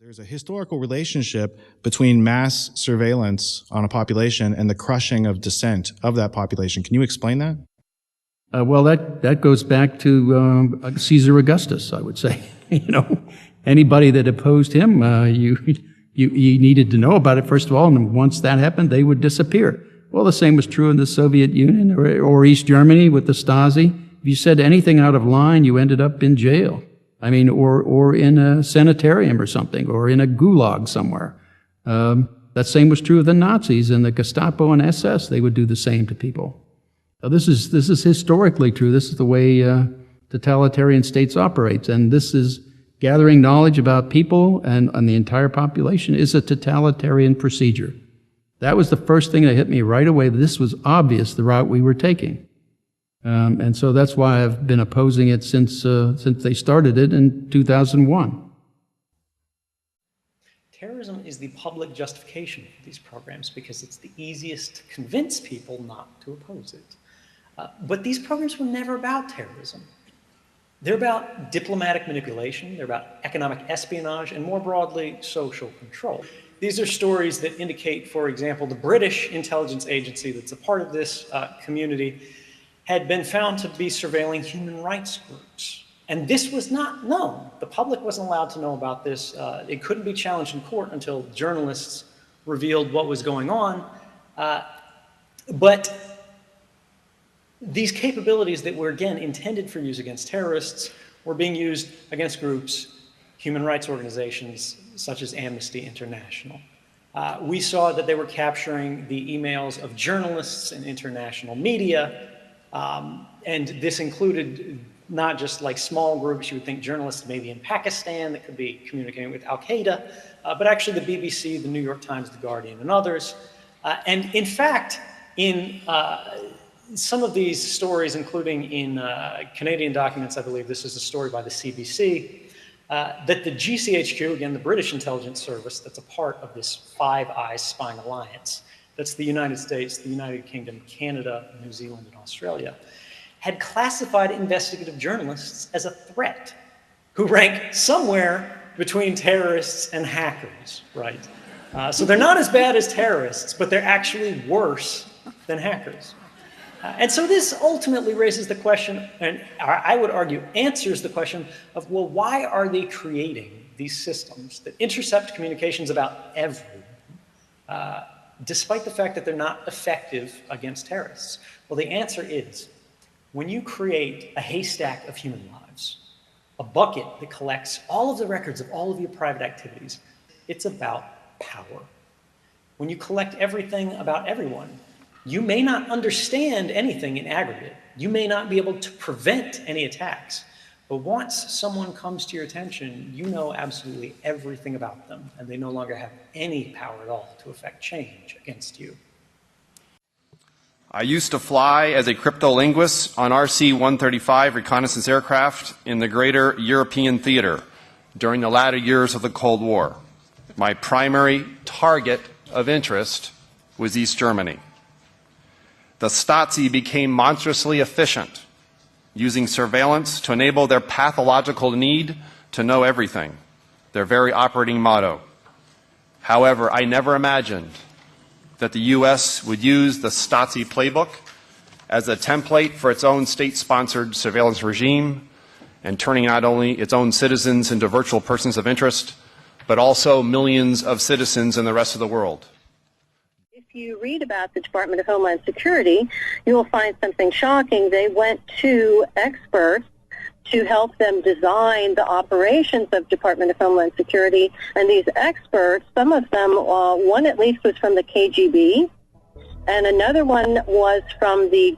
There's a historical relationship between mass surveillance on a population and the crushing of dissent of that population. Can you explain that? Well, that goes back to Caesar Augustus, I would say. Anybody that opposed him, you needed to know about it, first of all, and once that happened, they would disappear. Well, the same was true in the Soviet Union or East Germany with the Stasi. If you said anything out of line, you ended up in jail. Or in a sanitarium or something, or in a gulag somewhere. That same was true of the Nazis and the Gestapo and SS. They would do the same to people. Now, this is historically true. This is the way totalitarian states operates, and this is gathering knowledge about people and the entire population is a totalitarian procedure. That was the first thing that hit me right away. This was obvious, the route we were taking. And so that's why I've been opposing it since they started it in 2001. Terrorism is the public justification for these programs because it's the easiest to convince people not to oppose it. But these programs were never about terrorism. They're about diplomatic manipulation, they're about economic espionage, and more broadly, social control. These are stories that indicate, for example, the British intelligence agency that's a part of this community had been found to be surveilling human rights groups. And this was not known. The public wasn't allowed to know about this. It couldn't be challenged in court until journalists revealed what was going on. But these capabilities that were, again, intended for use against terrorists were being used against groups, human rights organizations, such as Amnesty International. We saw that they were capturing the emails of journalists and international media. And this included not just like small groups, you would think journalists maybe in Pakistan that could be communicating with Al-Qaeda, but actually the BBC, the New York Times, the Guardian, and others. And in fact, in some of these stories, including in Canadian documents, I believe this is a story by the CBC, that the GCHQ, again, the British intelligence service that's a part of this Five Eyes spying alliance, that's the United States, the United Kingdom, Canada, New Zealand, and Australia, had classified investigative journalists as a threat who rank somewhere between terrorists and hackers, right? So they're not as bad as terrorists, but they're actually worse than hackers. And so this ultimately raises the question, and I would argue answers the question of, well, why are they creating these systems that intercept communications about everyone, despite the fact that they're not effective against terrorists? Well, the answer is, when you create a haystack of human lives, a bucket that collects all of the records of all of your private activities, it's about power. When you collect everything about everyone, you may not understand anything in aggregate. You may not be able to prevent any attacks. But once someone comes to your attention, you know absolutely everything about them, and they no longer have any power at all to affect change against you. I used to fly as a cryptolinguist on RC-135 reconnaissance aircraft in the greater European theater during the latter years of the Cold War. My primary target of interest was East Germany. The Stasi became monstrously efficient, using surveillance to enable their pathological need to know everything, their very operating motto. However, I never imagined that the U.S. would use the Stasi playbook as a template for its own state-sponsored surveillance regime and turning not only its own citizens into virtual persons of interest, but also millions of citizens in the rest of the world. If you read about the Department of Homeland Security, you will find something shocking. They went to experts to help them design the operations of Department of Homeland Security. And these experts, some of them, one at least was from the KGB, and another one was from the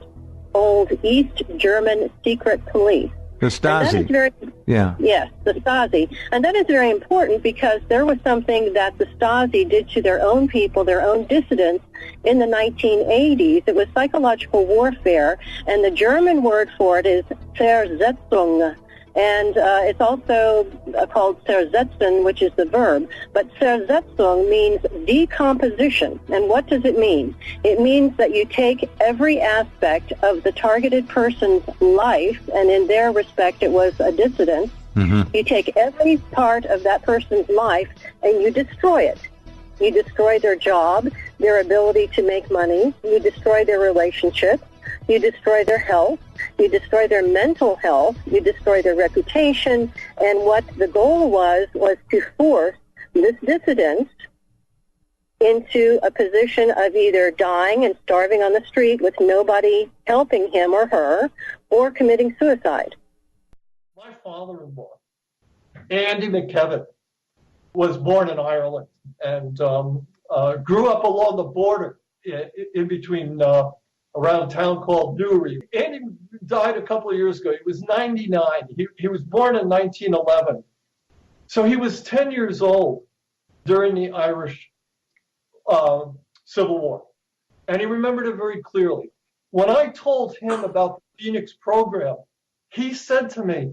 old East German secret police. The Stasi. Yes, the Stasi. And that is very important because there was something that the Stasi did to their own people, their own dissidents, in the 1980s. It was psychological warfare, and the German word for it is Zersetzung. And it's also called zersetzen, which is the verb. But zersetzung means decomposition. And what does it mean? It means that you take every aspect of the targeted person's life, and in their respect it was a dissident, You take every part of that person's life and you destroy it. You destroy their job, their ability to make money. You destroy their relationships. You destroy their health. You destroy their mental health. You destroy their reputation. And what the goal was to force this dissident into a position of either dying and starving on the street with nobody helping him or her, or committing suicide. My father-in-law, Andy McKevitt, was born in Ireland and grew up along the border in between around a town called Newry. Andy died a couple of years ago. He was 99. He was born in 1911. So he was 10 years old during the Irish Civil War. And he remembered it very clearly. When I told him about the Phoenix program, he said to me,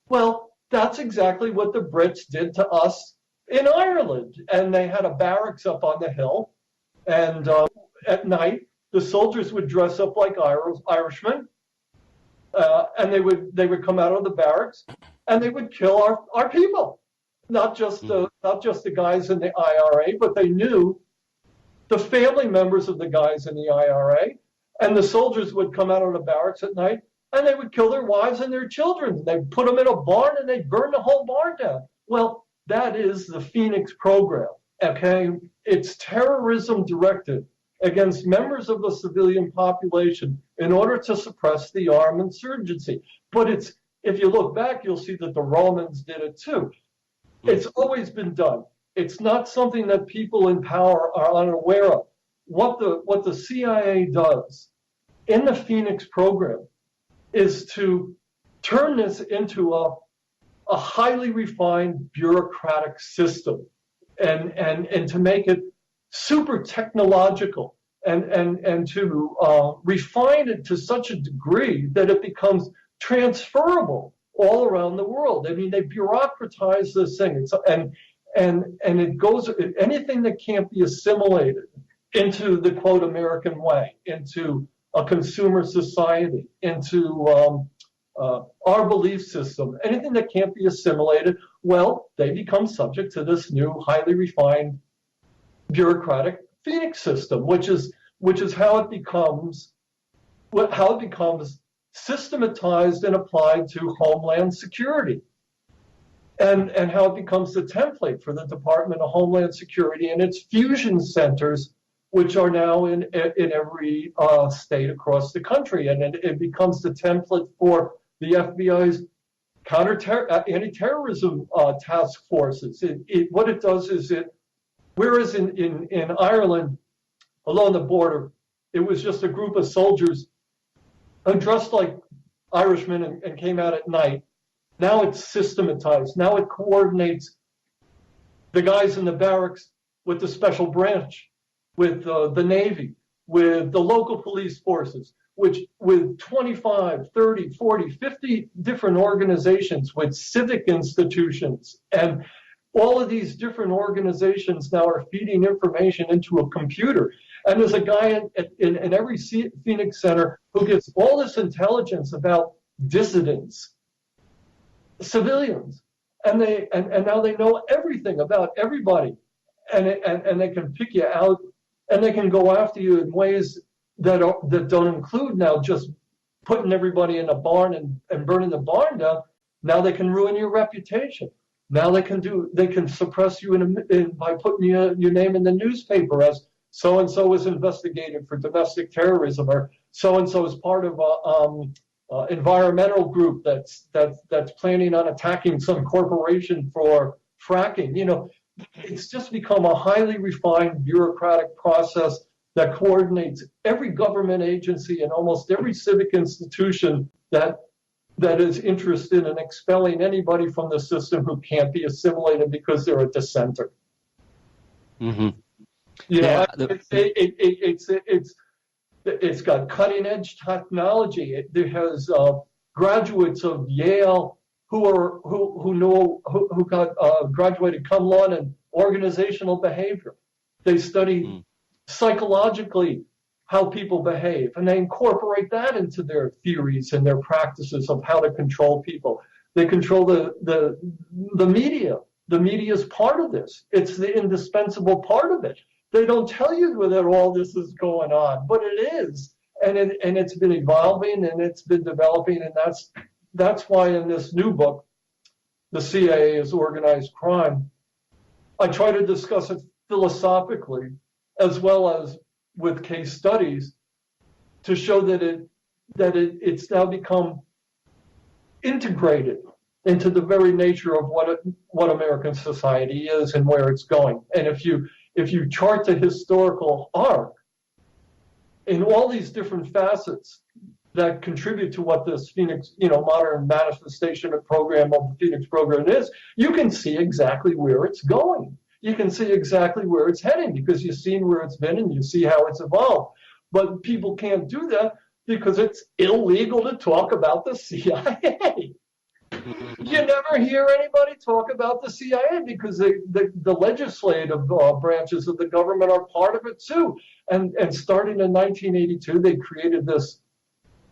well, that's exactly what the Brits did to us in Ireland. And they had a barracks up on the hill. And at night, the soldiers would dress up like Irishmen. And they would come out of the barracks and they would kill our people. Not just the guys in the IRA, but they knew the family members of the guys in the IRA. And the soldiers would come out of the barracks at night and they would kill their wives and their children. They'd put them in a barn and they'd burn the whole barn down. Well, that is the Phoenix program, okay? It's terrorism directed against members of the civilian population in order to suppress the armed insurgency. But if you look back, you'll see that the Romans did it too. It's always been done. It's not something that people in power are unaware of. What the CIA does in the Phoenix program is to turn this into a highly refined bureaucratic system and to make it super technological and to refine it to such a degree that it becomes transferable all around the world. I mean, they bureaucratize this thing, and it goes, anything that can't be assimilated into the quote American way, into a consumer society, into our belief system, anything that can't be assimilated, well, they become subject to this new highly refined bureaucratic Phoenix system, which is how it becomes systematized and applied to Homeland Security, and how it becomes the template for the Department of Homeland Security and its fusion centers, which are now in every state across the country, and it becomes the template for the FBI's anti-terrorism task forces. What it does is whereas in Ireland, along the border, it was just a group of soldiers who dressed like Irishmen and came out at night. Now it's systematized. Now it coordinates the guys in the barracks with the special branch, with the Navy, with the local police forces, with 25, 30, 40, 50 different organizations, with civic institutions. And all of these different organizations now are feeding information into a computer. And there's a guy in every Phoenix center who gets all this intelligence about dissidents, civilians, and now they know everything about everybody, and they can pick you out, and they can go after you in ways that don't include now just putting everybody in a barn and burning the barn down. Now they can ruin your reputation. Now they can suppress you by putting your name in the newspaper as so-and-so was investigated for domestic terrorism, or so-and-so is part of a environmental group that's planning on attacking some corporation for fracking. You know, it's just become a highly refined bureaucratic process that coordinates every government agency and almost every civic institution that is interested in expelling anybody from the system who can't be assimilated because they're a dissenter. Mm-hmm. You know, Yeah, it's got cutting edge technology. There has graduates of Yale who got graduated cum laude in organizational behavior. They study psychologically how people behave, and they incorporate that into their theories and their practices of how to control people. They control the media. The media is part of this. It's the indispensable part of it. They don't tell you that all this is going on, but it is. And it's been evolving and it's been developing. And that's why in this new book, The CIA is Organized Crime, I try to discuss it philosophically as well as with case studies to show that it's now become integrated into the very nature of what American society is and where it's going. And if you chart the historical arc in all these different facets that contribute to what this Phoenix, modern manifestation of program of the Phoenix program is, you can see exactly where it's going. You can see exactly where it's heading because you've seen where it's been and you see how it's evolved. But people can't do that because it's illegal to talk about the CIA. You never hear anybody talk about the CIA because the legislative branches of the government are part of it too. And starting in 1982, they created this.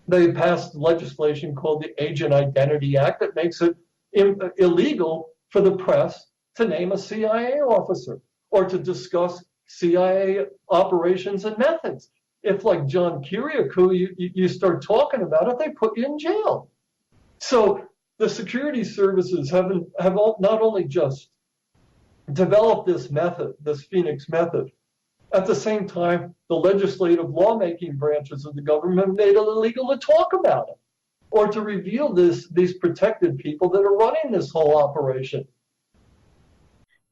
They passed legislation called the Agent Identity Act that makes it illegal for the press to name a CIA officer or to discuss CIA operations and methods. If, like John Kiriakou, you start talking about it, they put you in jail. So the security services have not only just developed this method, this Phoenix method, at the same time, the legislative lawmaking branches of the government made it illegal to talk about it or to reveal these protected people that are running this whole operation.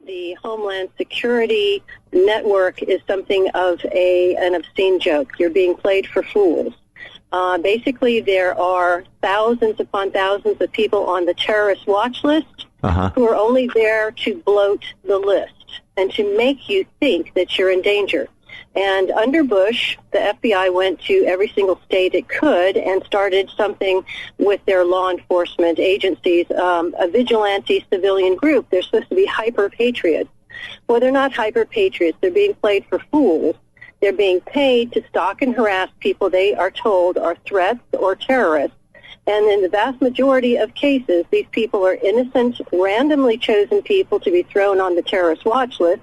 The Homeland Security Network is something of an obscene joke. You're being played for fools. Basically, there are thousands upon thousands of people on the terrorist watch list who are only there to bloat the list and to make you think that you're in danger. And under Bush, the FBI went to every single state it could and started something with their law enforcement agencies, a vigilante civilian group. They're supposed to be hyper-patriots. Well, they're not hyper-patriots. They're being played for fools. They're being paid to stalk and harass people they are told are threats or terrorists. And in the vast majority of cases, these people are innocent, randomly chosen people to be thrown on the terrorist watch list.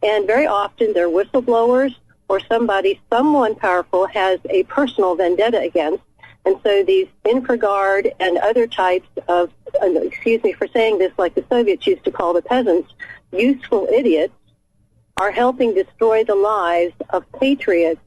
And very often they're whistleblowers or someone powerful has a personal vendetta against. And so these infraguard and other types of, excuse me for saying this, like the Soviets used to call the peasants, useful idiots, are helping destroy the lives of patriots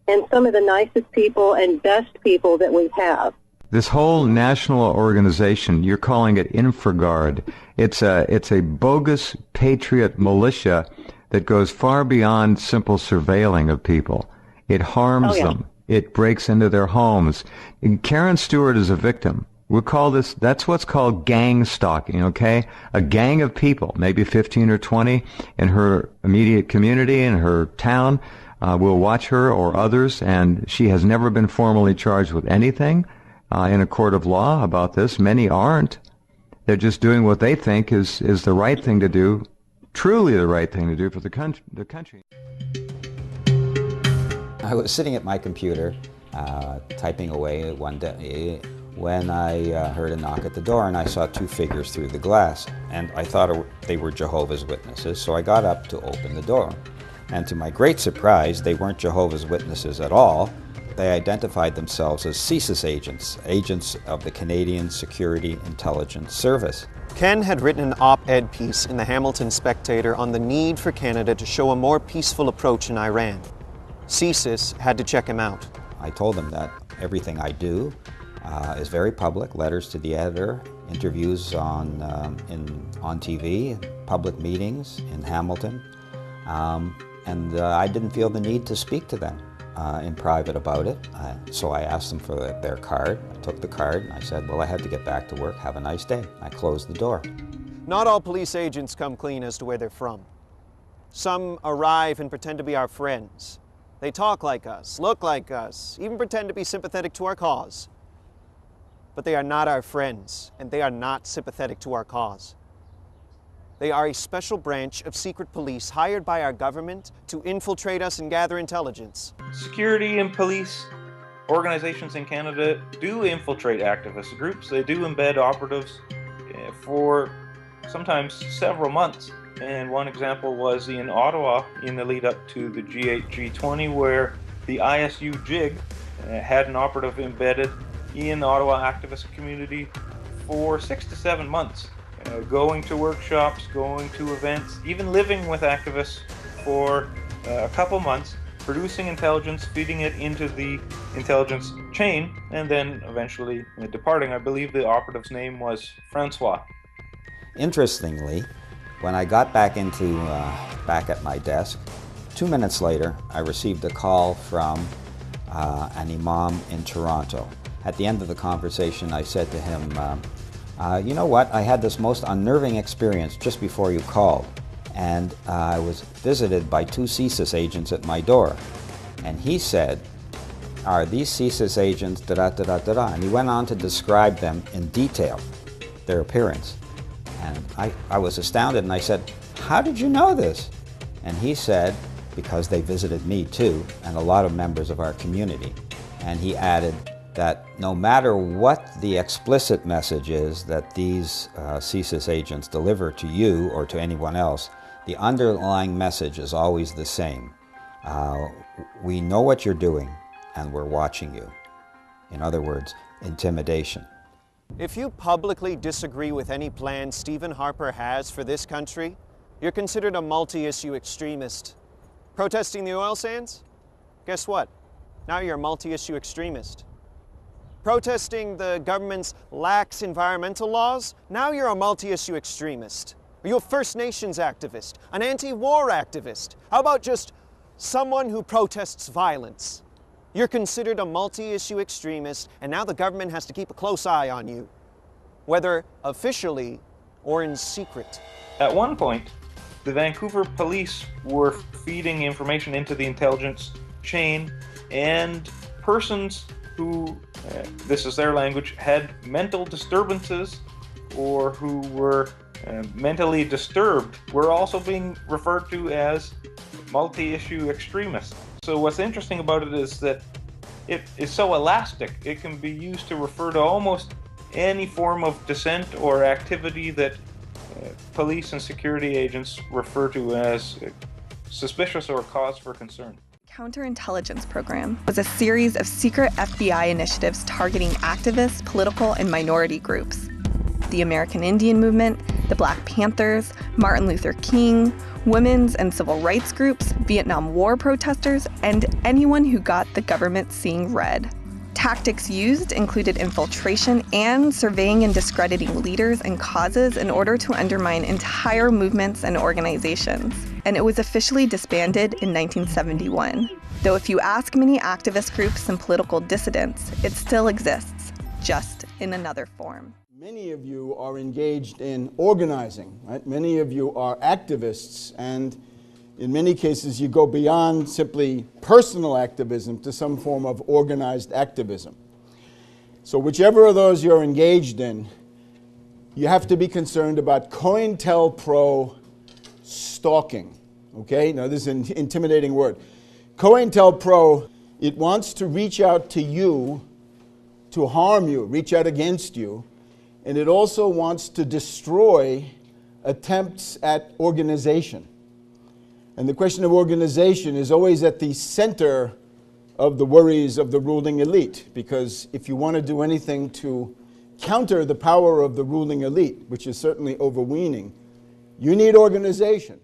and some of the nicest people and best people that we have. This whole national organization, you're calling it InfraGard. It's a bogus patriot militia that goes far beyond simple surveilling of people. It harms them. It breaks into their homes. And Karen Stewart is a victim. We'll call this, that's what's called gang stalking, okay? A gang of people, maybe 15 or 20 in her immediate community, in her town, will watch her or others, and she has never been formally charged with anything in a court of law about this. Many aren't. They're just doing what they think is the right thing to do, truly the right thing to do for the country. I was sitting at my computer, typing away one day, when I heard a knock at the door, and I saw two figures through the glass, and I thought they were Jehovah's Witnesses, so I got up to open the door. And to my great surprise, they weren't Jehovah's Witnesses at all. They identified themselves as CSIS agents of the Canadian Security Intelligence Service. Ken had written an op-ed piece in the Hamilton Spectator on the need for Canada to show a more peaceful approach in Iran. CSIS had to check him out. I told them that everything I do is very public, letters to the editor, interviews on TV, public meetings in Hamilton, and I didn't feel the need to speak to them in private about it. So I asked them for their card. I took the card and I said, well, I have to get back to work. Have a nice day. I closed the door. Not all police agents come clean as to where they're from. Some arrive and pretend to be our friends. They talk like us, look like us, even pretend to be sympathetic to our cause. But they are not our friends, and they are not sympathetic to our cause. They are a special branch of secret police hired by our government to infiltrate us and gather intelligence. Security and police organizations in Canada do infiltrate activist groups. They do embed operatives for sometimes several months. And one example was in Ottawa in the lead up to the G8, G20, where the ISU JIG had an operative embedded in the Ottawa activist community for 6 to 7 months, going to workshops, going to events, even living with activists for a couple months, producing intelligence, feeding it into the intelligence chain, and then eventually departing. I believe the operative's name was Francois. Interestingly, when I got back at my desk, 2 minutes later, I received a call from an imam in Toronto. At the end of the conversation, I said to him, you know what, I had this most unnerving experience just before you called, and I was visited by 2 CSIS agents at my door. And he said, are these CSIS agents da-da-da-da-da-da? And he went on to describe them in detail, their appearance. And I was astounded, and I said, how did you know this? And he said, because they visited me too, and a lot of members of our community. And he added that no matter what the explicit message is that these CSIS agents deliver to you or to anyone else, the underlying message is always the same. We know what you're doing, and we're watching you. In other words, intimidation. If you publicly disagree with any plan Stephen Harper has for this country, you're considered a multi-issue extremist. Protesting the oil sands? Guess what? Now you're a multi-issue extremist. Protesting the government's lax environmental laws? Now you're a multi-issue extremist. Are you a First Nations activist? An anti-war activist? How about just someone who protests violence? You're considered a multi-issue extremist, and now the government has to keep a close eye on you, whether officially or in secret. At one point, the Vancouver police were feeding information into the intelligence chain, and persons who, this is their language, had mental disturbances or who were mentally disturbed were also being referred to as multi-issue extremists. So what's interesting about it is that it is so elastic. It can be used to refer to almost any form of dissent or activity that police and security agents refer to as suspicious or cause for concern. Counterintelligence Program was a series of secret FBI initiatives targeting activists, political, and minority groups. The American Indian Movement, the Black Panthers, Martin Luther King, women's and civil rights groups, Vietnam War protesters, and anyone who got the government seeing red. Tactics used included infiltration and surveying and discrediting leaders and causes in order to undermine entire movements and organizations. And it was officially disbanded in 1971. Though if you ask many activist groups and political dissidents, it still exists, just in another form. Many of you are engaged in organizing, right? Many of you are activists, and in many cases you go beyond simply personal activism to some form of organized activism. So whichever of those you're engaged in, you have to be concerned about COINTELPRO stalking. Okay? Now this is an intimidating word. COINTELPRO, it wants to reach out to you, to harm you, reach out against you, and it also wants to destroy attempts at organization. And the question of organization is always at the center of the worries of the ruling elite, because if you want to do anything to counter the power of the ruling elite, which is certainly overweening, you need organization.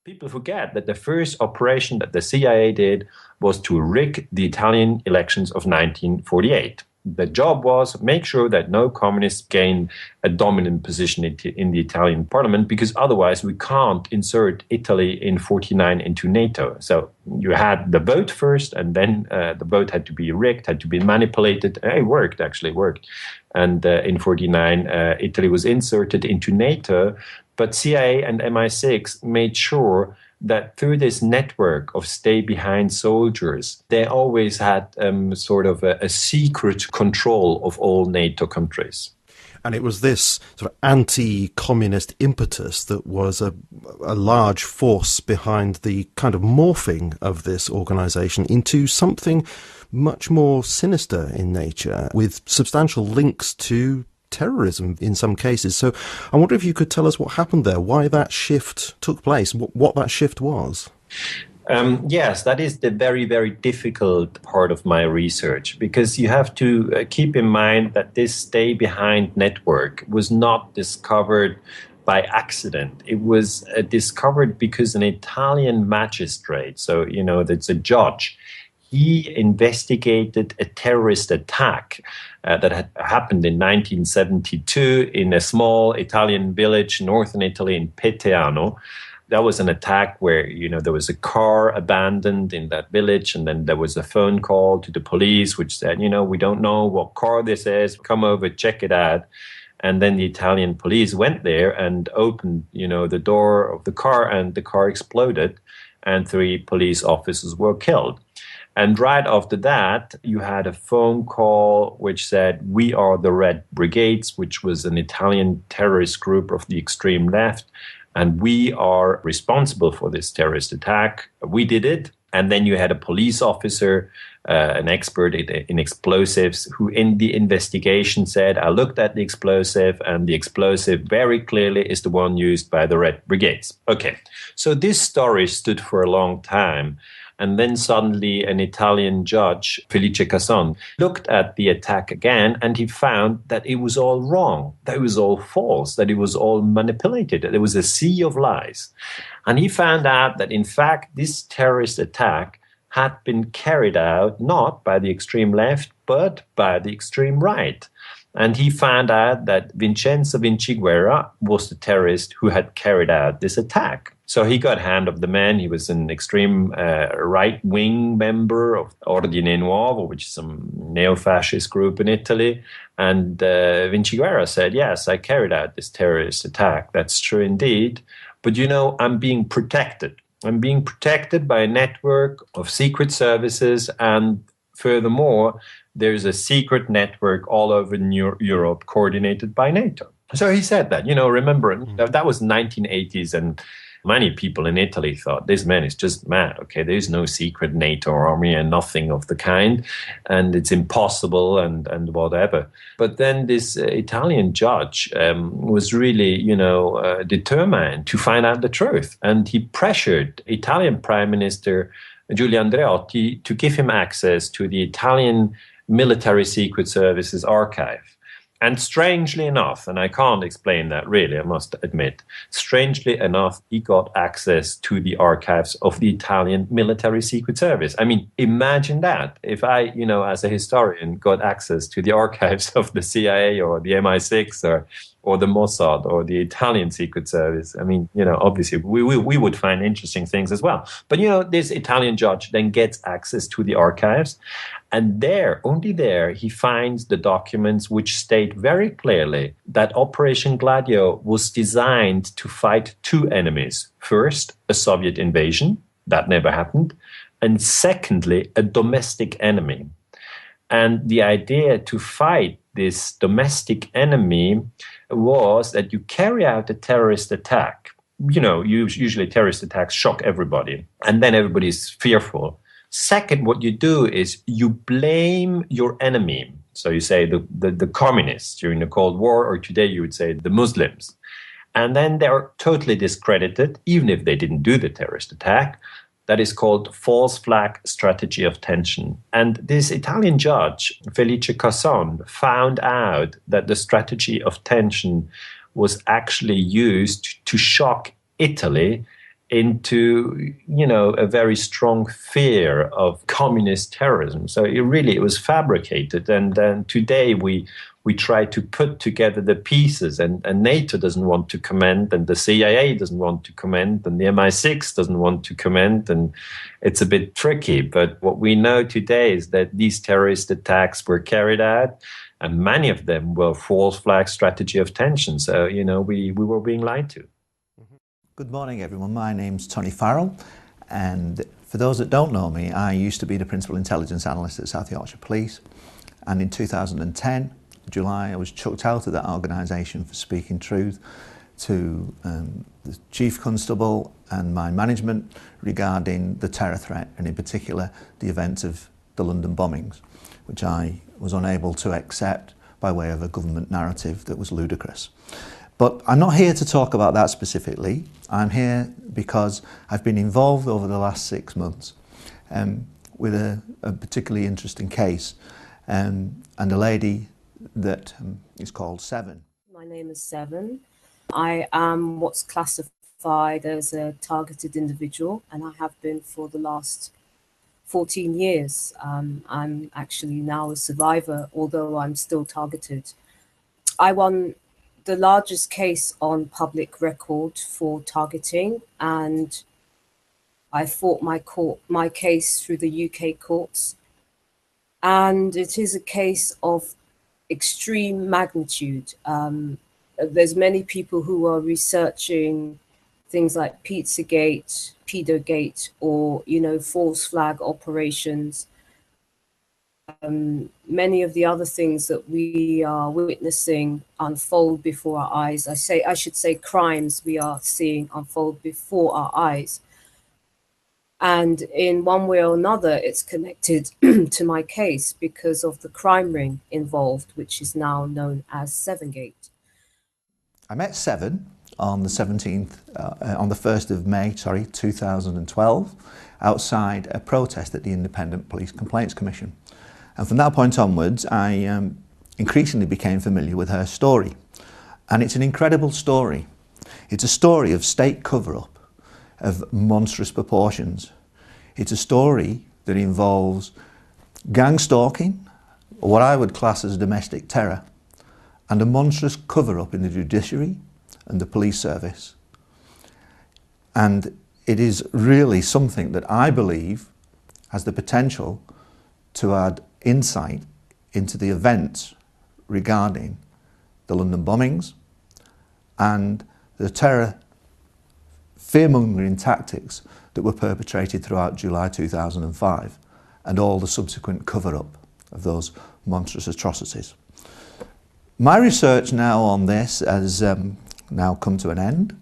People forget that the first operation that the CIA did was to rig the Italian elections of 1948. The job was make sure that no communists gain a dominant position in the Italian parliament, because otherwise we can't insert Italy in 49 into NATO. So you had the vote first, and then the vote had to be rigged, had to be manipulated. It worked, actually worked. And in 49, Italy was inserted into NATO, but CIA and MI6 made sure that through this network of stay-behind soldiers, they always had sort of a secret control of all NATO countries. And it was this sort of anti-communist impetus that was a large force behind the kind of morphing of this organisation into something much more sinister in nature, with substantial links to terrorism in some cases. So I wonder if you could tell us what happened there, why that shift took place, what that shift was. Yes, that is the very, very difficult part of my research, because you have to keep in mind that this stay behind network was not discovered by accident. It was discovered because an Italian magistrate, so, that's a judge, he investigated a terrorist attack that had happened in 1972 in a small Italian village, northern Italy, in Peteano. That was an attack where, there was a car abandoned in that village, and then there was a phone call to the police which said, we don't know what car this is, come over, check it out. And then the Italian police went there and opened, the door of the car, and the car exploded, and 3 police officers were killed. And right after that, you had a phone call which said, "We are the Red Brigades," which was an Italian terrorist group of the extreme left, and we are responsible for this terrorist attack. We did it. And then you had a police officer, an expert in explosives, who in the investigation said, "I looked at the explosive, and the explosive very clearly is the one used by the Red Brigades." Okay, so this story stood for a long time. And then suddenly an Italian judge, Felice Casson, looked at the attack again, and he found that it was all wrong, that it was all false, that it was all manipulated, that there was a sea of lies. And he found out that, in fact, this terrorist attack had been carried out not by the extreme left, but by the extreme right. And he found out that Vincenzo Vinciguerra was the terrorist who had carried out this attack. So he got hand of the man. He was an extreme right-wing member of Ordine Nuovo, which is some neo-fascist group in Italy. And Vinciguerra said, "Yes, I carried out this terrorist attack. That's true indeed. But, I'm being protected. I'm being protected by a network of secret services, and furthermore, there's a secret network all over Europe coordinated by NATO." So he said that, remember, that was 1980s, and many people in Italy thought, this man is just mad. Okay, there's no secret NATO army and nothing of the kind, and it's impossible and whatever. But then this Italian judge was really, determined to find out the truth, and he pressured Italian Prime Minister Giulio Andreotti to give him access to the Italian Military Secret Services archive. And strangely enough, and I can't explain that really, I must admit, strangely enough, he got access to the archives of the Italian Military Secret Service. I mean, imagine that. If I, as a historian, got access to the archives of the CIA or the MI6 or the Mossad or the Italian Secret Service, I mean, obviously we would find interesting things as well. But, this Italian judge then gets access to the archives. And there, only there, he finds the documents which state very clearly that Operation Gladio was designed to fight 2 enemies. First, a Soviet invasion. That never happened. And secondly, a domestic enemy. And the idea to fight this domestic enemy was that you carry out a terrorist attack. Usually terrorist attacks shock everybody, and then everybody's fearful. Second, what you do is you blame your enemy. So you say the communists during the Cold War, or today you would say the Muslims. And then they're totally discredited, even if they didn't do the terrorist attack. That is called false flag strategy of tension. And this Italian judge, Felice Casson, found out that the strategy of tension was actually used to shock Italy into, a very strong fear of communist terrorism. So it was fabricated. And then today we try to put together the pieces, and NATO doesn't want to comment, and the CIA doesn't want to comment, and the MI6 doesn't want to comment, and it's a bit tricky. But what we know today is that these terrorist attacks were carried out, and many of them were false flag strategy of tension. So, we were being lied to. Good morning, everyone. My name's Tony Farrell, and for those that don't know me, I used to be the Principal Intelligence Analyst at South Yorkshire Police, and in 2010, July, I was chucked out of that organisation for speaking truth to the Chief Constable and my management regarding the terror threat, and in particular the event of the London bombings, which I was unable to accept by way of a government narrative that was ludicrous. But I'm not here to talk about that specifically. I'm here because I've been involved over the last 6 months with a particularly interesting case and a lady that is called Seven. My name is Seven. I am what's classified as a targeted individual, and I have been for the last 14 years. I'm actually now a survivor, although I'm still targeted. I won the largest case on public record for targeting, and I fought my case through the UK courts. And it is a case of extreme magnitude. There's many people who are researching things like Pizzagate, Pedogate, or, false flag operations. Many of the other things that we are witnessing unfold before our eyes. I should say crimes we are seeing unfold before our eyes. And in one way or another, it's connected to my case because of the crime ring involved, which is now known as Sevengate. I met Seven on the 1st of May, 2012, outside a protest at the Independent Police Complaints Commission. And from that point onwards, I increasingly became familiar with her story. And it's an incredible story. It's a story of state cover-up, of monstrous proportions. It's a story that involves gang stalking, or what I would class as domestic terror, and a monstrous cover-up in the judiciary and the police service. And it is really something that I believe has the potential to add insight into the events regarding the London bombings and the terror fear-mongering tactics that were perpetrated throughout July 2005 and all the subsequent cover-up of those monstrous atrocities. My research now on this has now come to an end,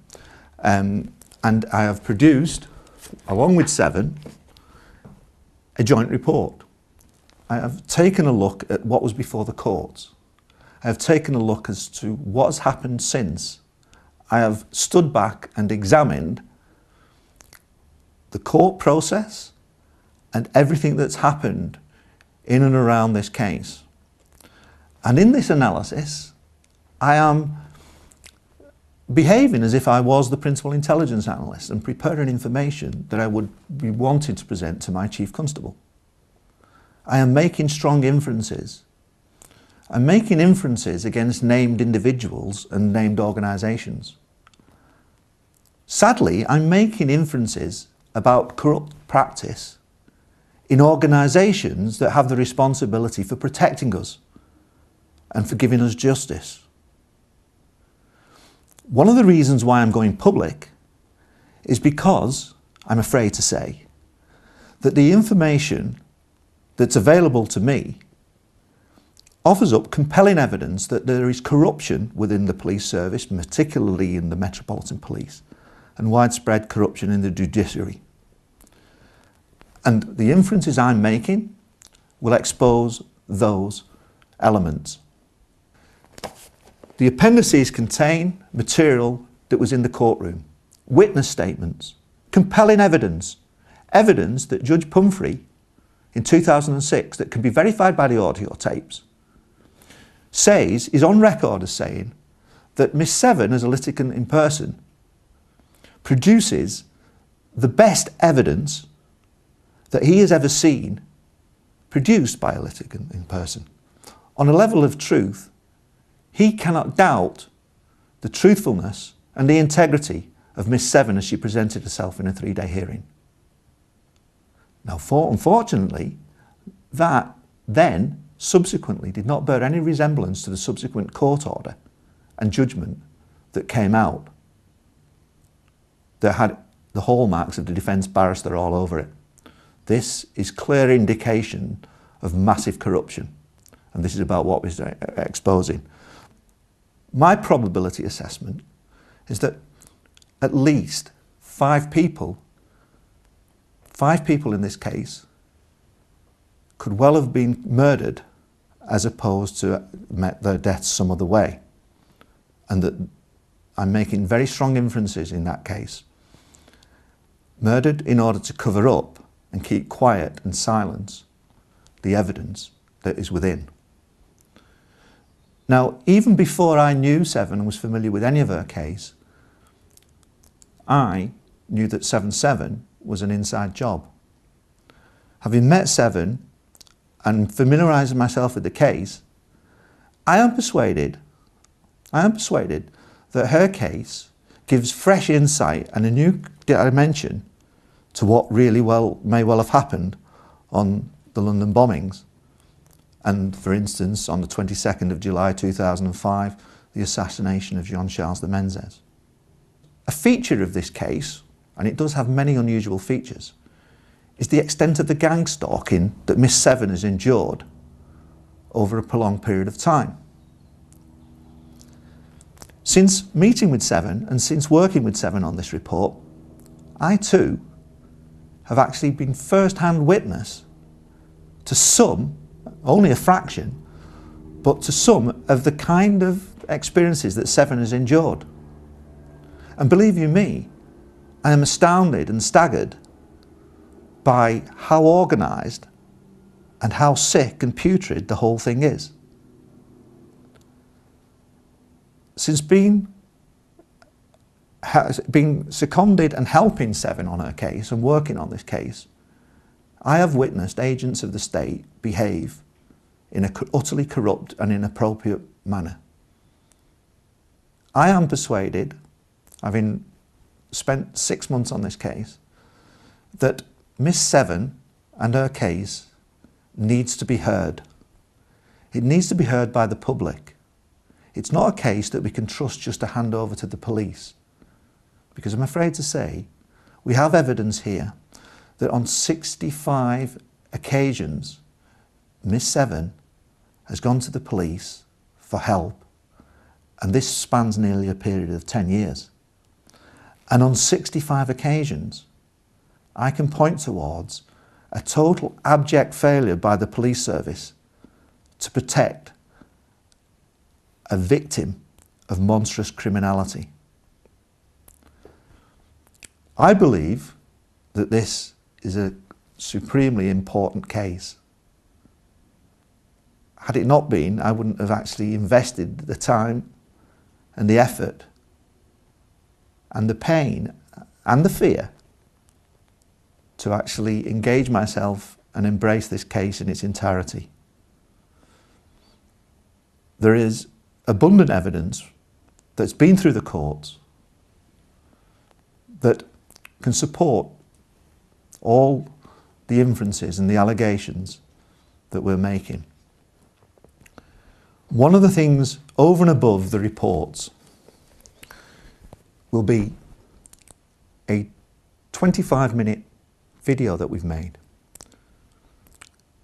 and I have produced, along with Seven, a joint report. I have taken a look at what was before the courts. I have taken a look as to what has happened since. I have stood back and examined the court process and everything that's happened in and around this case. And in this analysis, I am behaving as if I was the principal intelligence analyst and preparing information that I would be wanting to present to my chief constable. I am making strong inferences. I'm making inferences against named individuals and named organisations. Sadly, I'm making inferences about corrupt practice in organisations that have the responsibility for protecting us and for giving us justice. One of the reasons why I'm going public is because, I'm afraid to say, that the information that's available to me offers up compelling evidence that there is corruption within the police service, particularly in the Metropolitan Police, and widespread corruption in the judiciary. And the inferences I'm making will expose those elements. The appendices contain material that was in the courtroom, witness statements, compelling evidence, evidence that Judge Pumphrey in 2006 that can be verified by the audio tapes is on record as saying that Miss Seven, as a litigant in person, produces the best evidence that he has ever seen produced by a litigant in person. On a level of truth, he cannot doubt the truthfulness and the integrity of Miss Seven as she presented herself in a 3-day hearing. Now, unfortunately, that then subsequently did not bear any resemblance to the subsequent court order and judgment that came out that had the hallmarks of the defence barrister all over it. This is clear indication of massive corruption, and this is about what we're exposing. My probability assessment is that at least 5 people in this case could well have been murdered as opposed to met their deaths some other way. And that I'm making very strong inferences in that case. Murdered in order to cover up and keep quiet and silence the evidence that is within. Now, even before I knew Seven and was familiar with any of her case, I knew that 7/7 was an inside job. Having met Seven and familiarised myself with the case, I am persuaded that her case gives fresh insight and a new dimension to what really may well have happened on the London bombings. And, for instance, on the 22nd of July 2005, the assassination of Jean-Charles de Menezes. A feature of this case, and it does have many unusual features, is the extent of the gang stalking that Miss Seven has endured over a prolonged period of time. Since meeting with Seven and since working with Seven on this report, I too have actually been first-hand witness to some, only a fraction, but to some of the kind of experiences that Seven has endured. And believe you me, I am astounded and staggered by how organised and how sick and putrid the whole thing is. Since being seconded and helping Seven on her case and working on this case, I have witnessed agents of the state behave in an utterly corrupt and inappropriate manner. I am persuaded, having spent 6 months on this case, that Miss Seven and her case needs to be heard. It needs to be heard by the public. It's not a case that we can trust just to hand over to the police. Because I'm afraid to say, we have evidence here that on 65 occasions, Miss Seven has gone to the police for help, and this spans nearly a period of 10 years. And on 65 occasions, I can point towards a total abject failure by the police service to protect a victim of monstrous criminality. I believe that this is a supremely important case. Had it not been, I wouldn't have actually invested the time and the effort and the pain and the fear to actually engage myself and embrace this case in its entirety. There is abundant evidence that's been through the courts that can support all the inferences and the allegations that we're making. One of the things over and above the reports will be a 25-minute video that we've made.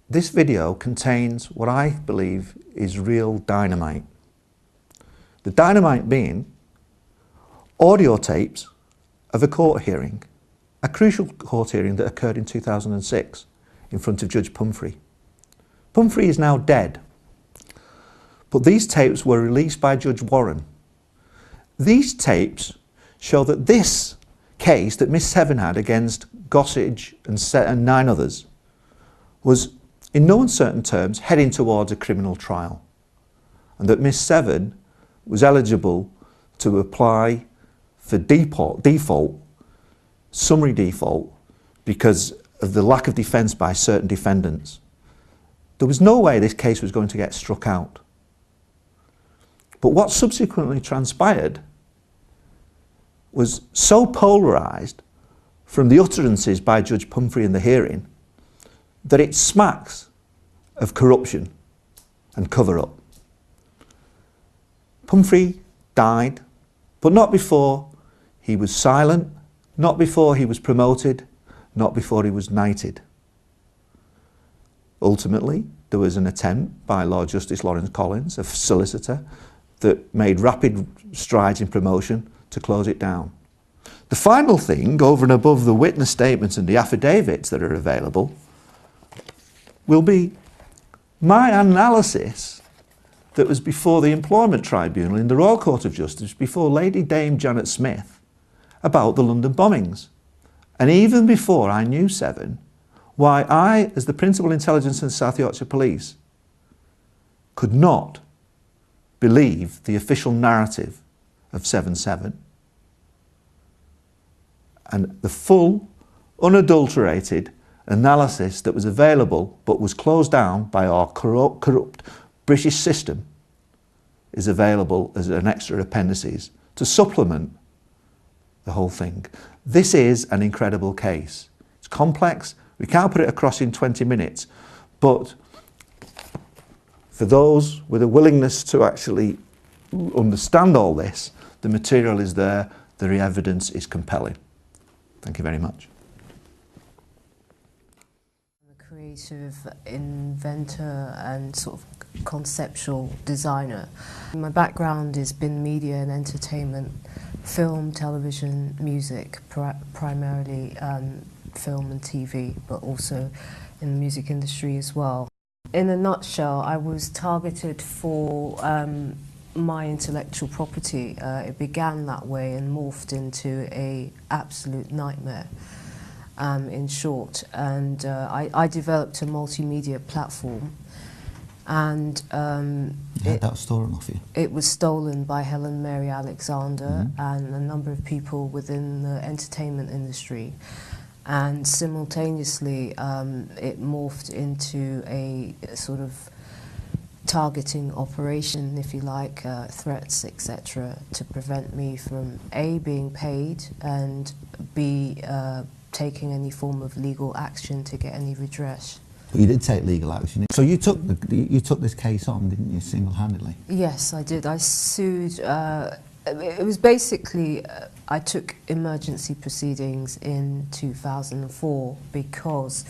This video contains what I believe is real dynamite. The dynamite being audio tapes of a court hearing, a crucial court hearing that occurred in 2006 in front of Judge Pumphrey. Pumphrey is now dead, but these tapes were released by Judge Warren. These tapes show that this case that Miss Seven had against Gossage and 9 others was, in no uncertain terms, heading towards a criminal trial, and that Miss Seven was eligible to apply for default, summary default, because of the lack of defence by certain defendants. There was no way this case was going to get struck out. But what subsequently transpired was so polarised from the utterances by Judge Pumphrey in the hearing that it smacks of corruption and cover-up. Pumphrey died, but not before he was silent, not before he was promoted, not before he was knighted. Ultimately, there was an attempt by Lord Justice Lawrence Collins, a solicitor, that made rapid strides in promotion to close it down. The final thing, over and above the witness statements and the affidavits that are available, will be My analysis that was before the Employment Tribunal in the Royal Court of Justice, before Lady Dame Janet Smith, about the London bombings. And even before I knew Seven, why I, as the Principal Intelligence in South Yorkshire Police, could not believe the official narrative of 7/7. And the full, unadulterated analysis that was available but was closed down by our corrupt British system is available as an extra appendices to supplement the whole thing. This is an incredible case. It's complex. We can't put it across in 20 minutes, but for those with a willingness to actually understand all this, the material is there, the evidence is compelling. Thank you very much. Creative inventor and sort of conceptual designer. My background has been media and entertainment, film, television, music, primarily film and TV, but also in the music industry as well. In a nutshell, I was targeted for my intellectual property. It began that way and morphed into an absolute nightmare. In short, and I developed a multimedia platform, and that was stolen off you? It was stolen by Helen Mary Alexander and a number of people within the entertainment industry, and simultaneously it morphed into a sort of targeting operation, if you like, threats, etc., to prevent me from A, being paid, and B, taking any form of legal action to get any redress. Well, you did take legal action. So you took this case on, didn't you, single-handedly? Yes, I did. I sued. It was basically I took emergency proceedings in 2004 because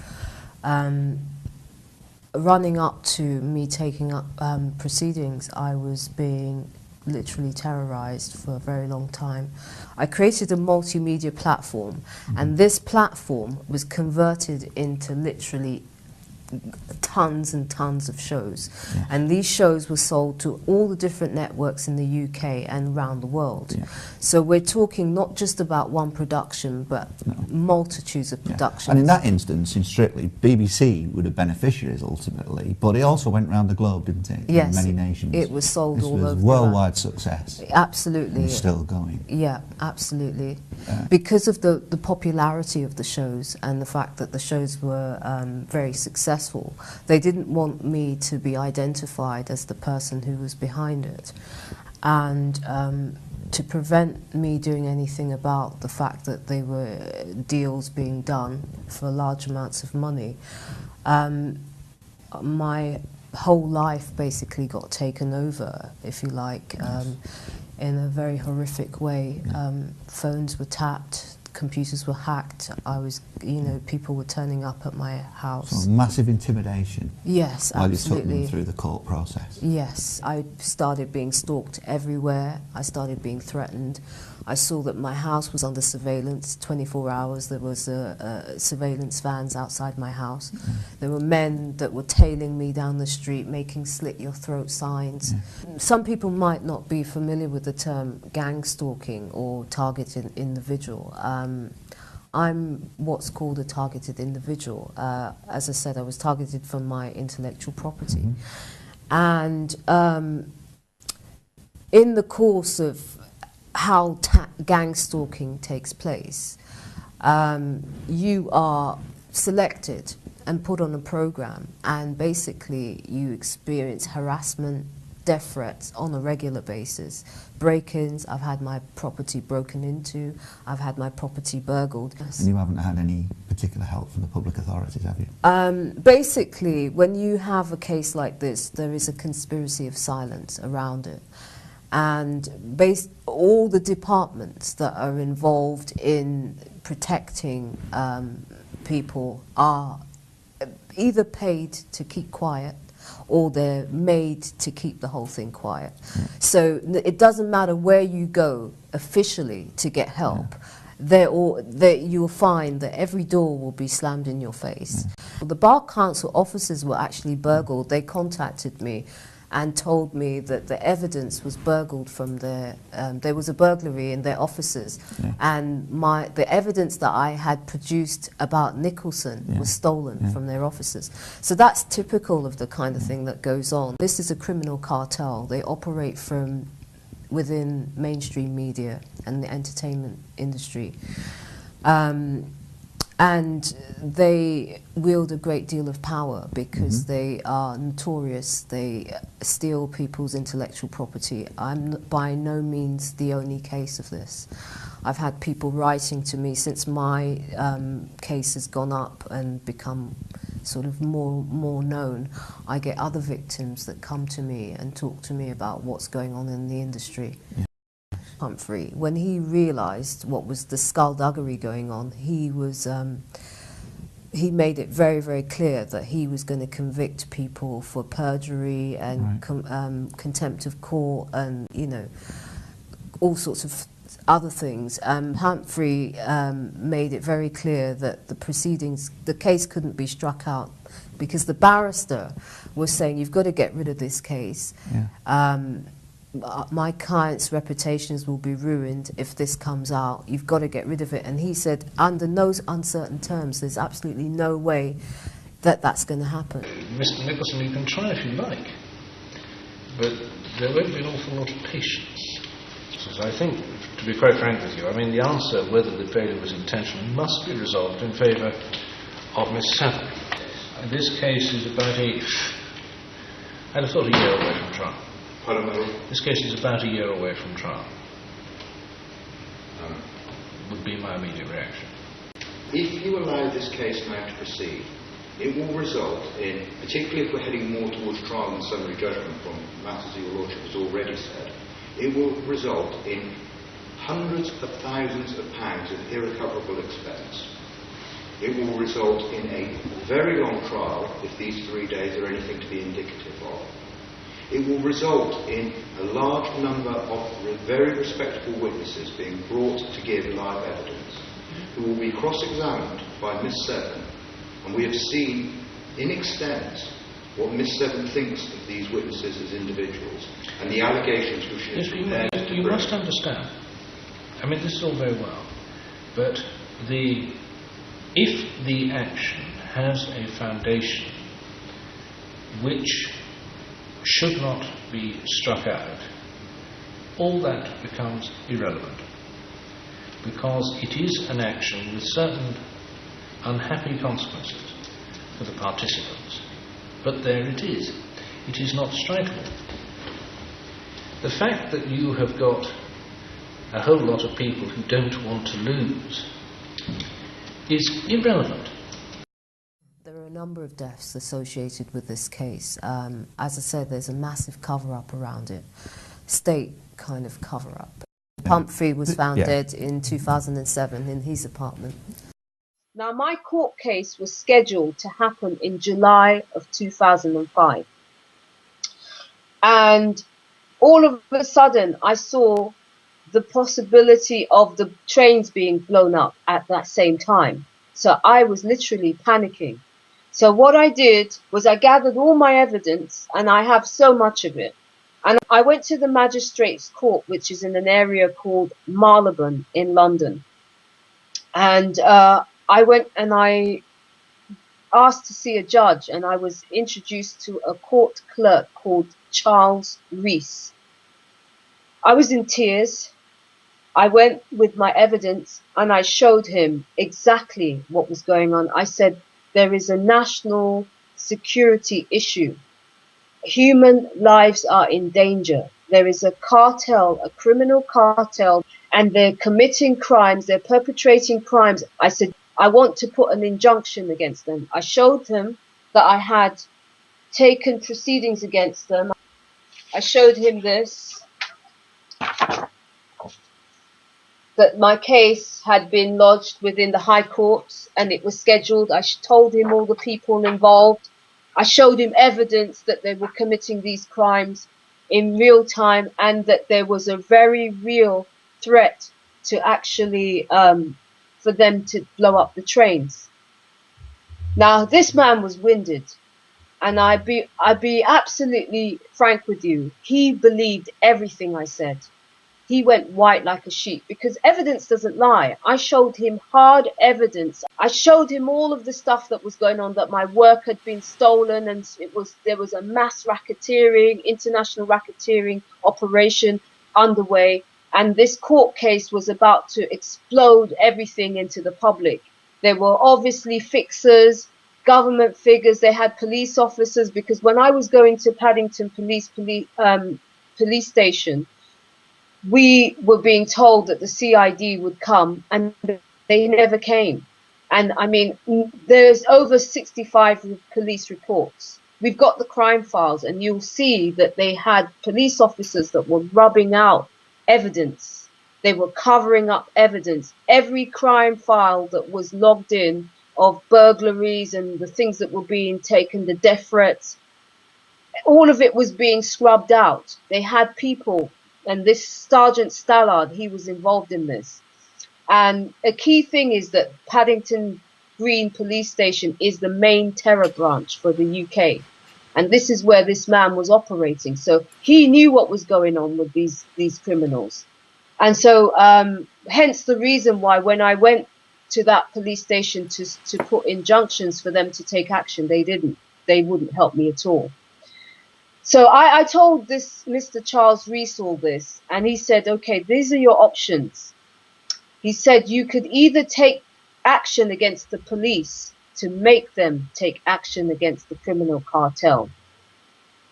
running up to me taking up proceedings, I was being literally terrorized for a very long time. I created a multimedia platform, and this platform was converted into literally tons and tons of shows. Yes. And these shows were sold to all the different networks in the UK and around the world. Yeah. So we're talking not just about one production, but multitudes of productions. And in that instance, in Strictly, BBC were the beneficiaries ultimately, but it also went around the globe, didn't it? Yes, in many nations. it was sold all over the This was a worldwide success. Absolutely. And it's still going. Yeah, absolutely. Because of the popularity of the shows and the fact that the shows were very successful, they didn't want me to be identified as the person who was behind it. And to prevent me doing anything about the fact that they were deals being done for large amounts of money, my whole life basically got taken over, if you like, in a very horrific way. Phones were tapped, computers were hacked. I was, people were turning up at my house. So massive intimidation. Yes, while absolutely. you took them through the court process. Yes, I started being stalked everywhere. I started being threatened. I saw that my house was under surveillance 24 hours. There was surveillance vans outside my house. There were men that were tailing me down the street, making slit your throat signs. Some people might not be familiar with the term gang stalking or targeted individual. I'm what's called a targeted individual. As I said, I was targeted for my intellectual property. And in the course of how gang stalking takes place, you are selected and put on a program, and basically you experience harassment, death threats on a regular basis, break-ins. I've had my property broken into, I've had my property burgled. And you haven't had any particular help from the public authorities, have you? Basically, when you have a case like this, there is a conspiracy of silence around it. And all the departments that are involved in protecting people are either paid to keep quiet, or they're made to keep the whole thing quiet. So it doesn't matter where you go officially to get help. you'll find that every door will be slammed in your face. The Bar Council offices were actually burgled. They contacted me and told me that the evidence was burgled from their, there was a burglary in their offices, and the evidence that I had produced about Nicholson was stolen from their offices. So that's typical of the kind of thing that goes on. This is a criminal cartel. They operate from within mainstream media and the entertainment industry. And they wield a great deal of power because they are notorious. They steal people's intellectual property. I'm by no means the only case of this. I've had people writing to me since my case has gone up and become sort of more known. I get other victims that come to me and talk to me about what's going on in the industry. Humphrey, when he realised what was the skullduggery going on, he was he made it very, very clear that he was going to convict people for perjury and contempt of court and, you know, all sorts of other things. Humphrey made it very clear that the proceedings, the case couldn't be struck out because the barrister was saying, you've got to get rid of this case. My client's reputations will be ruined if this comes out. You've got to get rid of it. And he said, under no uncertain terms, there's absolutely no way that that's going to happen. Mr. Nicholson, you can try if you like, but there won't be an awful lot of patience. So I think, to be quite frank with you, I mean, the answer whether the failure was intentional must be resolved in favour of Miss Saville. This case is about I'd have thought a year away from trial. Pardon me? This case is about a year away from trial. Would be my immediate reaction. If you allow this case now to proceed, it will result in, particularly if we're heading more towards trial and summary judgment from matters your Lordship has already said, it will result in hundreds of thousands of pounds of irrecoverable expense. It will result in a very long trial, if these 3 days are anything to be indicative of. It will result in a large number of very respectable witnesses being brought to give live evidence, who will be cross-examined by Miss Seven, and we have seen in extent what Miss Seven thinks of these witnesses as individuals, and the allegations which she has prepared to bring. You must understand, I mean, this is all very well, but if the action has a foundation which should not be struck out, all that becomes irrelevant, because it is an action with certain unhappy consequences for the participants. But there it is. It is not strikable. The fact that you have got a whole lot of people who don't want to lose is irrelevant. There are a number of deaths associated with this case. As I said, there's a massive cover-up around it, state kind of cover-up. Humphrey was found dead in 2007 in his apartment. Now, my court case was scheduled to happen in July of 2005. And all of a sudden, I saw the possibility of the trains being blown up at that same time. So I was literally panicking. So what I did was I gathered all my evidence, and I have so much of it. And I went to the Magistrates' Court, which is in an area called Marylebone in London. And I went and I asked to see a judge, and I was introduced to a court clerk called Charles Rees. I was in tears. I went with my evidence and I showed him exactly what was going on. I said, there is a national security issue. Human lives are in danger. There is a cartel, a criminal cartel, and they're committing crimes, they're perpetrating crimes. I said, I want to put an injunction against them. I showed him that I had taken proceedings against them. I showed him this, that my case had been lodged within the High Court and it was scheduled. I told him all the people involved. I showed him evidence that they were committing these crimes in real time and that there was a very real threat to actually for them to blow up the trains. Now this man was winded, and I'd be absolutely frank with you. He believed everything I said. He went white like a sheet because evidence doesn't lie. I showed him hard evidence. I showed him all of the stuff that was going on, that my work had been stolen, and there was a mass racketeering, international racketeering operation underway, and this court case was about to explode everything into the public. There were obviously fixers, government figures, they had police officers, because when I was going to Paddington police station, we were being told that the CID would come, and they never came. And I mean, there's over 65 police reports. We've got the crime files, and you'll see that they had police officers that were rubbing out evidence. They were covering up evidence. Every crime file that was logged in of burglaries and the things that were being taken, the death threats, all of it was being scrubbed out. They had people, and this Sergeant Stallard, he was involved in this. And a key thing is that Paddington Green Police Station is the main terror branch for the UK. And this is where this man was operating. So he knew what was going on with these criminals. And so hence the reason why when I went to that police station to put injunctions for them to take action, they didn't. They wouldn't help me at all. So I told this Mr. Charles Rees all this, and he said, okay, these are your options. He said you could either take action against the police to make them take action against the criminal cartel,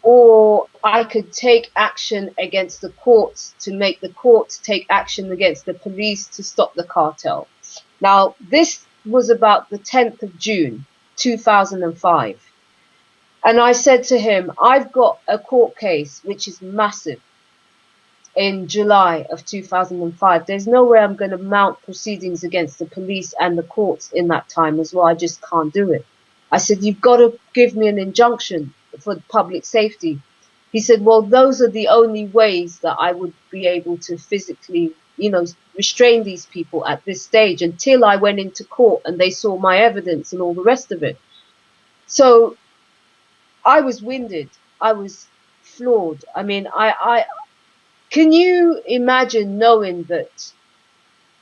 or I could take action against the courts to make the courts take action against the police to stop the cartel. Now, this was about the 10th of June, 2005. And I said to him, I've got a court case which is massive in July of 2005. There's no way I'm going to mount proceedings against the police and the courts in that time as well. I just can't do it. I said, you've got to give me an injunction for public safety. He said, well, those are the only ways that I would be able to physically, restrain these people at this stage until I went into court and they saw my evidence and all the rest of it. So I was winded. I was floored. I mean, can you imagine knowing that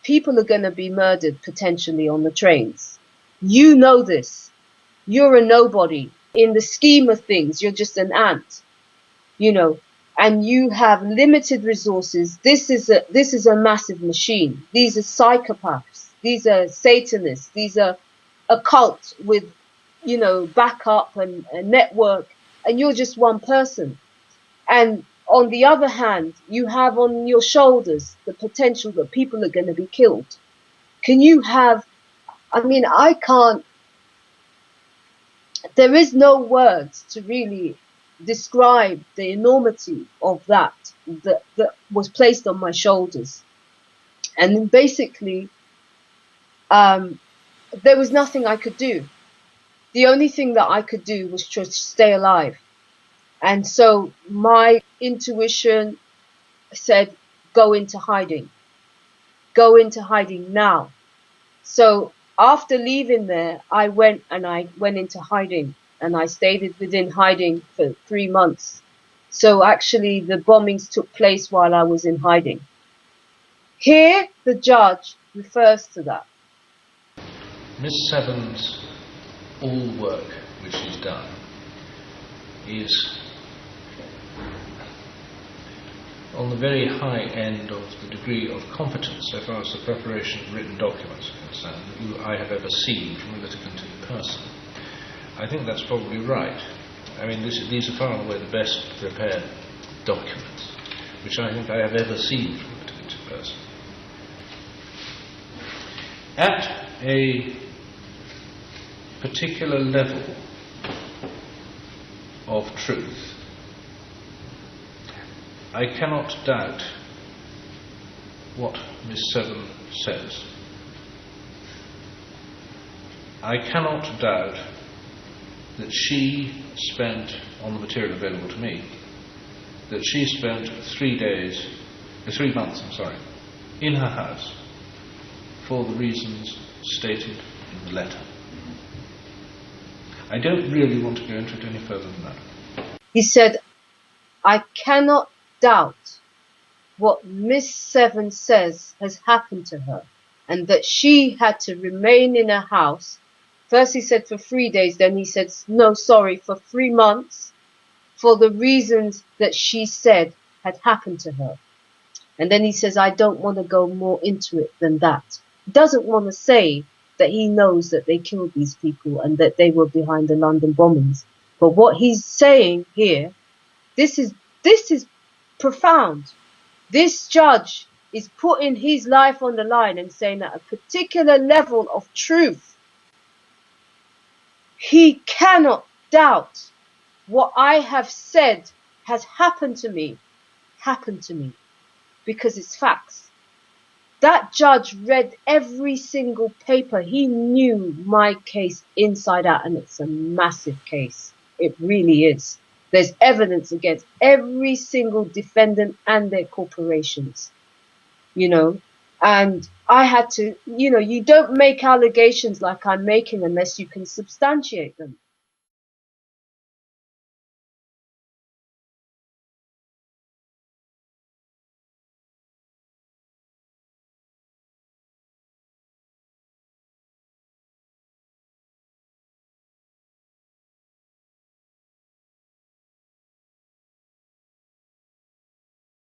people are going to be murdered potentially on the trains? You know this. You're a nobody. In the scheme of things, you're just an ant, and you have limited resources. This is a massive machine. These are psychopaths. These are Satanists. These are a cult with, backup and a network, and you're just one person. And on the other hand, you have on your shoulders the potential that people are going to be killed. There is no words to really describe the enormity of that was placed on my shoulders. And basically, there was nothing I could do. The only thing that I could do was to stay alive. And so my intuition said, go into hiding. Go into hiding now. So after leaving there, I went into hiding, and I stayed within hiding for 3 months. So actually the bombings took place while I was in hiding. Here, the judge refers to that. Miss Seven's all work which she's done is on the very high end of the degree of competence so far as the preparation of written documents are concerned that I have ever seen from a litigant in person. I think that's probably right. I mean, these are far and away the best prepared documents which I think I have ever seen from a litigant in person. At a particular level of truth, I cannot doubt what Miss Seven says. I cannot doubt that she spent, on the material available to me, that she spent 3 months in her house for the reasons stated in the letter. I don't really want to go into it any further than that. He said, I cannot doubt what Miss Seven says has happened to her, and that she had to remain in a house. First he said for 3 days, then he said, no, sorry, for 3 months, for the reasons that she said had happened to her. And then he says, I don't want to go more into it than that. He doesn't want to say that he knows that they killed these people and that they were behind the London bombings. But what he's saying here, this is profound. This judge is putting his life on the line and saying that a particular level of truth, he cannot doubt what I have said has happened to me, because it's facts. That judge read every single paper. He knew my case inside out, and it's a massive case. It really is. There's evidence against every single defendant and their corporations, you know. And I had to, you know, you don't make allegations like I'm making unless you can substantiate them.